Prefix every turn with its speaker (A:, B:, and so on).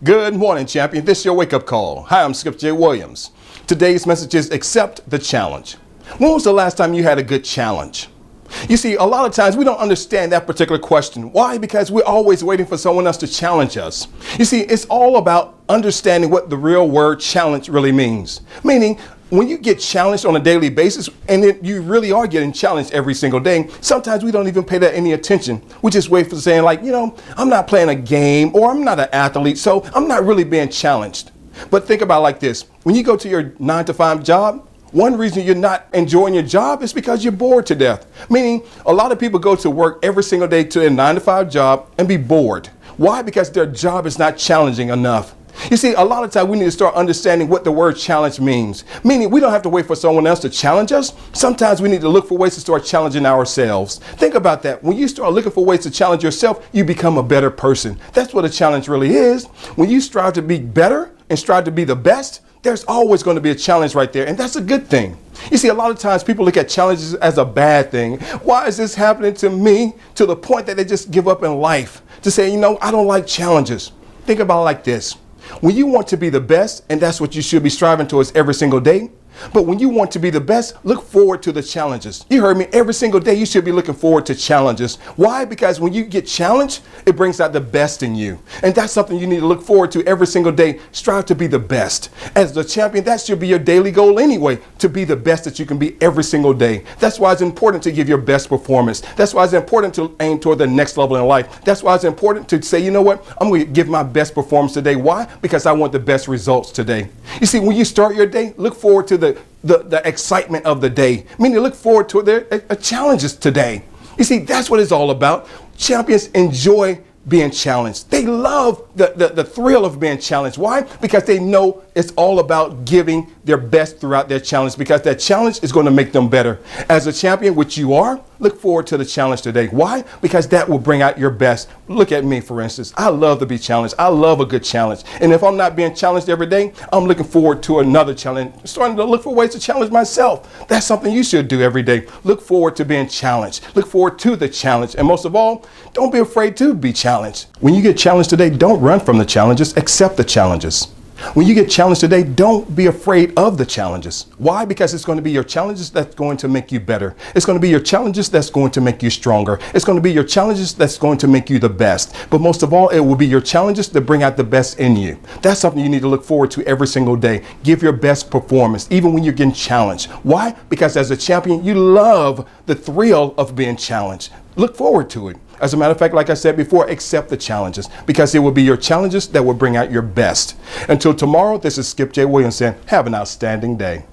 A: Good morning, champion. This is your wake-up call. Hi, I'm Skip J. Williams. Today's message is accept the challenge. When was the last time you had a good challenge? You see, a lot of times we don't understand that particular question. Why? Because we're always waiting for someone else to challenge us. You see, it's all about understanding what the real word challenge really means. Meaning, when you get challenged on a daily basis, and then you really are getting challenged every single day, sometimes we don't even pay that any attention. We just wait for saying like, I'm not playing a game or I'm not an athlete, so I'm not really being challenged. But think about it like this. When you go to your 9-to-5 job, one reason you're not enjoying your job is because you're bored to death. Meaning a lot of people go to work every single day to a 9-to-5 job and be bored. Why? Because their job is not challenging enough. You see, a lot of times we need to start understanding what the word challenge means. Meaning we don't have to wait for someone else to challenge us. Sometimes we need to look for ways to start challenging ourselves. Think about that. When you start looking for ways to challenge yourself, you become a better person. That's what a challenge really is. When you strive to be better and strive to be the best, there's always going to be a challenge right there. And that's a good thing. You see, a lot of times people look at challenges as a bad thing. Why is this happening to me? To the point that they just give up in life to say, I don't like challenges. Think about it like this. When you want to be the best, and that's what you should be striving towards every single day, but when you want to be the best, look forward to the challenges. You heard me. Every single day you should be looking forward to challenges. Why? Because when you get challenged, it brings out the best in you. And that's something you need to look forward to every single day. Strive to be the best. As the champion, that should be your daily goal anyway, to be the best that you can be every single day. That's why it's important to give your best performance. That's why it's important to aim toward the next level in life. That's why it's important to say, I'm going to give my best performance today. Why? Because I want the best results today. You see, when you start your day, look forward to the excitement of the day. Meaning look forward to their challenges today. You see, that's what it's all about. Champions enjoy being challenged. They love the thrill of being challenged. Why? Because they know it's all about giving their best throughout their challenge, because that challenge is going to make them better. As a champion, which you are, look forward to the challenge today. Why? Because that will bring out your best. Look at me, for instance. I love to be challenged. I love a good challenge. And if I'm not being challenged every day, I'm looking forward to another challenge, starting to look for ways to challenge myself. That's something you should do every day. Look forward to being challenged. Look forward to the challenge. And most of all, don't be afraid to be challenged. When you get challenged today, don't run from the challenges, accept the challenges. When you get challenged today, don't be afraid of the challenges. Why? Because it's going to be your challenges that's going to make you better. It's going to be your challenges that's going to make you stronger. It's going to be your challenges that's going to make you the best. But most of all, it will be your challenges that bring out the best in you. That's something you need to look forward to every single day. Give your best performance, even when you're getting challenged. Why? Because as a champion, you love the thrill of being challenged. Look forward to it. As a matter of fact, like I said before, accept the challenges, because it will be your challenges that will bring out your best. Until tomorrow, this is Skip J. Williams saying, have an outstanding day.